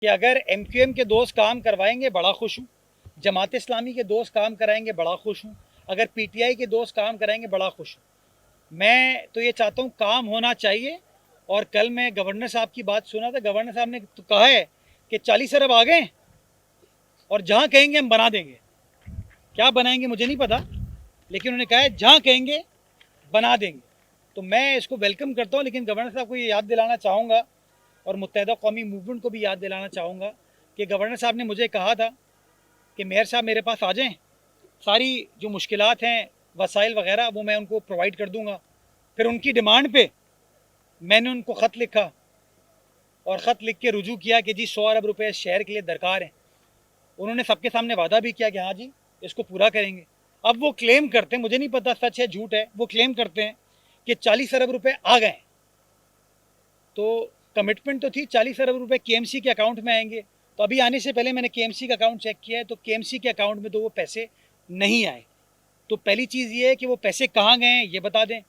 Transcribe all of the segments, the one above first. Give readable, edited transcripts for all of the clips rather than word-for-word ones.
कि अगर MQM के दोस्त काम करवाएंगे बड़ा खुश हूँ, जमात इस्लामी के दोस्त काम कराएंगे बड़ा खुश हूँ, अगर PTI के दोस्त काम कराएंगे बड़ा खुश हूँ। मैं तो ये चाहता हूँ काम होना चाहिए। और कल मैं गवर्नर साहब की बात सुना था, गवर्नर साहब ने तो कहा है कि 40 अरब आ गए और जहाँ कहेंगे हम बना देंगे। क्या बनाएंगे मुझे नहीं पता, लेकिन उन्होंने कहा है जहाँ कहेंगे बना देंगे। तो मैं इसको वेलकम करता हूँ, लेकिन गवर्नर साहब को ये याद दिलाना चाहूँगा और मुत्तहदा कौमी मूवमेंट को भी याद दिलाना चाहूँगा कि गवर्नर साहब ने मुझे कहा था कि मेयर साहब मेरे पास आ जाएं, सारी जो मुश्किलात हैं वसाइल वगैरह वो मैं उनको प्रोवाइड कर दूँगा। फिर उनकी डिमांड पे मैंने उनको ख़त लिखा और ख़त लिख के रुजू किया कि जी 100 अरब रुपये शहर के लिए दरकार हैं। उन्होंने सबके सामने वादा भी किया कि हाँ जी इसको पूरा करेंगे। अब वो क्लेम करते हैं, मुझे नहीं पता सच है झूठ है, वो क्लेम करते हैं कि 40 अरब रुपये आ गए। तो कमिटमेंट तो थी 40 अरब रुपए KMC के अकाउंट में आएंगे। तो अभी आने से पहले मैंने KMC का अकाउंट चेक किया है, तो KMC के अकाउंट में तो वो पैसे नहीं आए। तो पहली चीज़ ये है कि वो पैसे कहाँ गए हैं ये बता दें।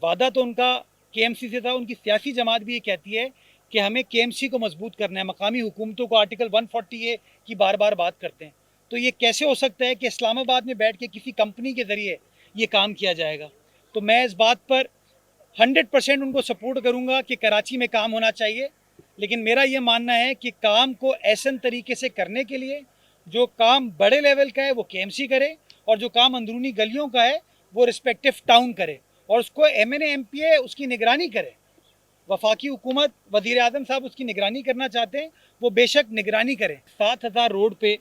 वादा तो उनका KMC से था, उनकी सियासी जमात भी ये कहती है कि हमें KMC को मजबूत करना है, मकामी हुकूमतों को आर्टिकल 140A की बार बार बात करते हैं। तो ये कैसे हो सकता है कि इस्लामाबाद में बैठ के किसी कंपनी के ज़रिए ये काम किया जाएगा। तो मैं इस बात पर 100% उनको सपोर्ट करूंगा कि कराची में काम होना चाहिए। लेकिन मेरा ये मानना है कि काम को ऐसे तरीके से करने के लिए जो काम बड़े लेवल का है वो KMC करे, और जो काम अंदरूनी गलियों का है वो रिस्पेक्टिव टाउन करे, और उसको MNA MPA उसकी निगरानी करे। वफाकी हुकूमत वज़ीर आज़म साहब उसकी निगरानी करना चाहते हैं, वो बेशक निगरानी करें। 7000 रोड पे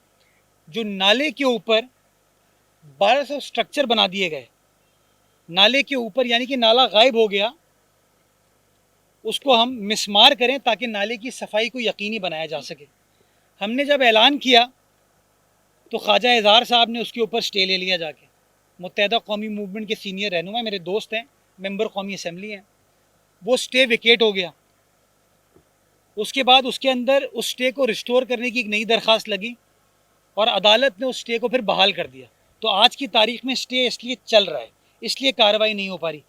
जो नाले के ऊपर 1200 स्ट्रक्चर बना दिए गए, नाले के ऊपर, यानी कि नाला गायब हो गया, उसको हम मिसमार करें ताकि नाले की सफाई को यकीनी बनाया जा सके। हमने जब ऐलान किया तो ख्वाजा एज़ार साहब ने उसके ऊपर स्टे ले लिया जाके। मुत्तहदा कौमी मूवमेंट के सीनियर रहनुमा मेरे दोस्त हैं, मेंबर कौमी असम्बली हैं, वो स्टे विकेट हो गया। उसके बाद उसके अंदर उस स्टे को रिस्टोर करने की एक नई दरख्वास्त लगी और अदालत ने उस स्टे को फिर बहाल कर दिया। तो आज की तारीख में स्टे इसलिए चल रहा है, इसलिए कार्रवाई नहीं हो पा रही।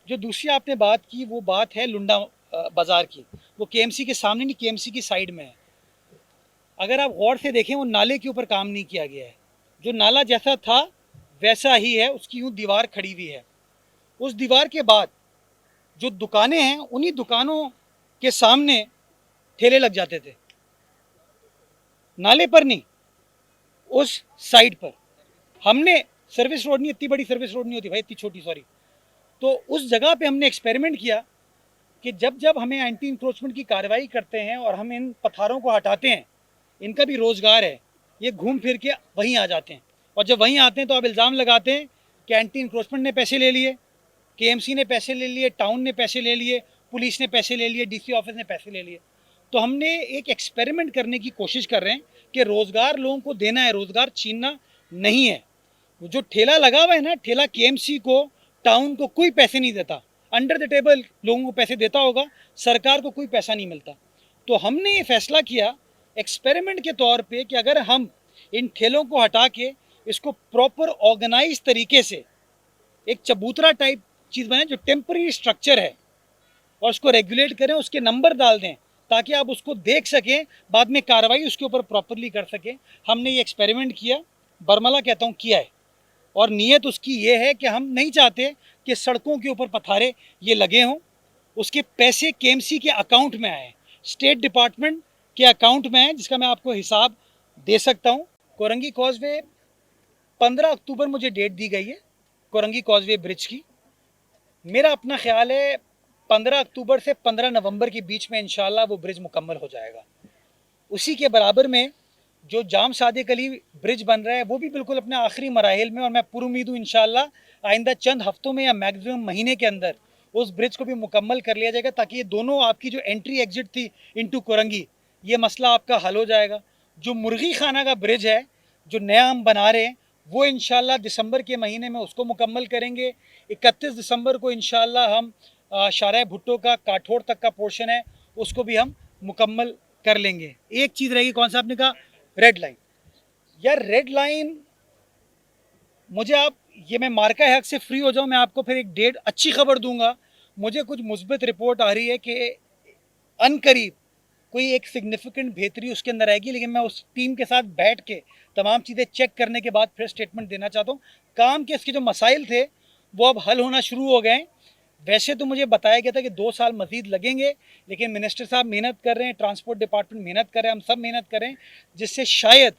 जो दूसरी आपने बात की वो बात है लुंडा बाज़ार की, वो KMC के सामने नहीं, KMC की साइड में है। अगर आप गौर से देखें वो नाले के ऊपर काम नहीं किया गया है, जो नाला जैसा था वैसा ही है, उसकी यूँ दीवार खड़ी हुई है। उस दीवार के बाद जो दुकानें हैं उन्हीं दुकानों के सामने ठेले लग जाते थे, नाले पर नहीं, उस साइड पर। हमने सर्विस रोड नहीं, इतनी बड़ी सर्विस रोड नहीं होती भाई, इतनी छोटी, सॉरी। तो उस जगह पे हमने एक्सपेरिमेंट किया कि जब जब हमें एंटी इंक्रोचमेंट की कार्रवाई करते हैं और हम इन पत्थरों को हटाते हैं, इनका भी रोज़गार है, ये घूम फिर के वहीं आ जाते हैं। और जब वहीं आते हैं तो आप इल्ज़ाम लगाते हैं कि एंटी इंक्रोचमेंट ने पैसे ले लिए, KMC ने पैसे ले लिए, टाउन ने पैसे ले लिए, पुलिस ने पैसे ले लिए, DC ऑफिस ने पैसे ले लिए। तो हमने एक एक्सपेरिमेंट करने की कोशिश कर रहे हैं कि रोज़गार लोगों को देना है, रोज़गार छीनना नहीं है। जो ठेला लगा हुआ है ना, ठेला KMC को, टाउन को कोई पैसे नहीं देता, अंडर द टेबल लोगों को पैसे देता होगा, सरकार को कोई पैसा नहीं मिलता। तो हमने ये फैसला किया एक्सपेरिमेंट के तौर पे कि अगर हम इन ठेलों को हटा के इसको प्रॉपर ऑर्गेनाइज तरीके से एक चबूतरा टाइप चीज़ बनाए जो टेम्पररी स्ट्रक्चर है, और उसको रेगुलेट करें, उसके नंबर डाल दें ताकि आप उसको देख सकें, बाद में कार्रवाई उसके ऊपर प्रॉपरली कर सकें। हमने ये एक्सपेरिमेंट किया, बरमला कहता हूँ किया है, और नीयत उसकी ये है कि हम नहीं चाहते कि सड़कों के ऊपर पथारे ये लगे हों, उसके पैसे KMC के अकाउंट में आए, स्टेट डिपार्टमेंट के अकाउंट में आए, जिसका मैं आपको हिसाब दे सकता हूँ। कोरंगी कॉजवे 15 अक्टूबर मुझे डेट दी गई है कोरंगी कॉजवे ब्रिज की। मेरा अपना ख्याल है 15 अक्टूबर से 15 नवंबर के बीच में इंशाल्लाह वो ब्रिज मुकम्मल हो जाएगा। उसी के बराबर में जो जाम सादिक अली ब्रिज बन रहा है वो भी बिल्कुल अपने आखिरी मराहिल में, और मैं पूरी उम्मीद हूँ इंशाल्लाह आइंदा चंद हफ्तों में या मैक्सिमम महीने के अंदर उस ब्रिज को भी मुकम्मल कर लिया जाएगा, ताकि ये दोनों आपकी जो एंट्री एग्जिट थी इनटू कोरंगी, ये मसला आपका हल हो जाएगा। जो मुर्गी खाना का ब्रिज है जो नया हम बना रहे हैं वो इंशाल्लाह दिसंबर के महीने में उसको मुकम्मल करेंगे। 31 दिसंबर को इंशाल्लाह हम शाहराह भुट्टो का काठोड़ तक का पोर्शन है उसको भी हम मुकम्मल कर लेंगे। एक चीज़ रहेगी, कौन सा आपने कहा, रेड लाइन। यार रेड लाइन, मुझे आप ये, मैं मार्का हक से फ्री हो जाऊं, मैं आपको फिर एक डेट अच्छी खबर दूंगा। मुझे कुछ मुस्बित रिपोर्ट आ रही है कि अनकरीब कोई एक सिग्निफिकेंट बेहतरी उसके अंदर आएगी, लेकिन मैं उस टीम के साथ बैठ के तमाम चीज़ें चेक करने के बाद फिर स्टेटमेंट देना चाहता हूँ। काम के इसके जो मसाइल थे वो अब हल होना शुरू हो गए हैं। वैसे तो मुझे बताया गया था कि 2 साल मजीद लगेंगे, लेकिन मिनिस्टर साहब मेहनत कर रहे हैं, ट्रांसपोर्ट डिपार्टमेंट मेहनत कर रहे हैं, हम सब मेहनत कर रहे हैं, जिससे शायद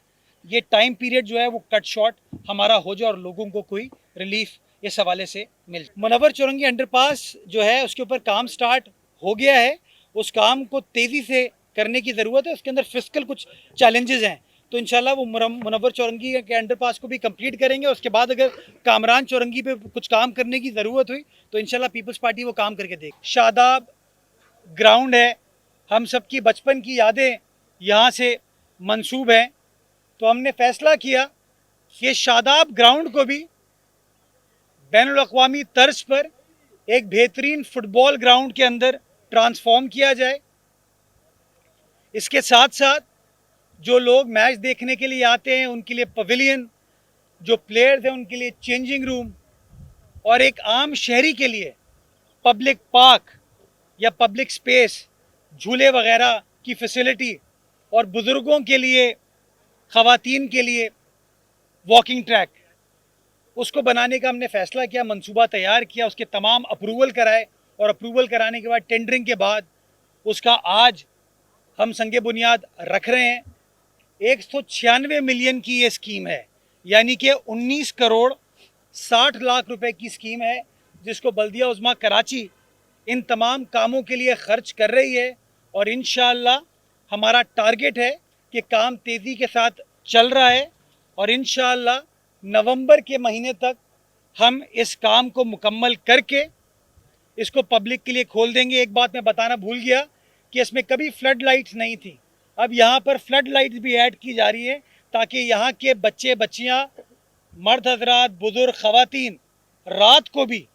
ये टाइम पीरियड जो है वो कट शॉर्ट हमारा हो जाए और लोगों को कोई रिलीफ इस हवाले से मिल जाए। मुनव्वर चौरंगी अंडरपास जो है उसके ऊपर काम स्टार्ट हो गया है, उस काम को तेज़ी से करने की ज़रूरत है। उसके अंदर फिजिकल कुछ चैलेंजेस हैं, तो इंशाल्लाह वो मुनव्वर चौरंगी के अंडरपास को भी कंप्लीट करेंगे। उसके बाद अगर कामरान चौरंगी पे कुछ काम करने की ज़रूरत हुई तो इंशाल्लाह पीपल्स पार्टी वो काम करके देगी। शादाब ग्राउंड है, हम सब की बचपन की यादें यहाँ से मंसूब हैं, तो हमने फ़ैसला किया कि शादाब ग्राउंड को भी बैनुल-अक़वामी तर्ज पर एक बेहतरीन फुटबॉल ग्राउंड के अंदर ट्रांसफॉर्म किया जाए। इसके साथ साथ जो लोग मैच देखने के लिए आते हैं उनके लिए पवेलियन, जो प्लेयर्स हैं उनके लिए चेंजिंग रूम, और एक आम शहरी के लिए पब्लिक पार्क या पब्लिक स्पेस, झूले वगैरह की फैसिलिटी, और बुज़ुर्गों के लिए, ख़वातीन के लिए वॉकिंग ट्रैक, उसको बनाने का हमने फ़ैसला किया, मंसूबा तैयार किया, उसके तमाम अप्रूवल कराए, और अप्रूवल कराने के बाद टेंडरिंग के बाद उसका आज हम संगे बुनियाद रख रहे हैं। 196 मिलियन की ये स्कीम है, यानी कि 19 करोड़ 60 लाख रुपए की स्कीम है, जिसको बल्दिया उज़्मा कराची इन तमाम कामों के लिए खर्च कर रही है। और इंशाअल्लाह हमारा टारगेट है कि काम तेज़ी के साथ चल रहा है, और इंशाअल्लाह नवंबर के महीने तक हम इस काम को मुकम्मल करके इसको पब्लिक के लिए खोल देंगे। एक बात मैं बताना भूल गया कि इसमें कभी फ्लड लाइट्स नहीं थी, अब यहाँ पर फ्लड लाइट्स भी ऐड की जा रही है, ताकि यहाँ के बच्चे बच्चियाँ, मर्द हजरात, बुजुर्ग, ख़वातीन रात को भी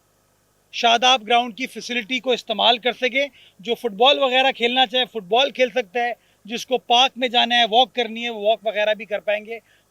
शादाब ग्राउंड की फैसिलिटी को इस्तेमाल कर सके। जो फुटबॉल वगैरह खेलना चाहे फुटबॉल खेल सकता है, जिसको पार्क में जाना है, वॉक करनी है, वो वॉक वगैरह भी कर पाएंगे।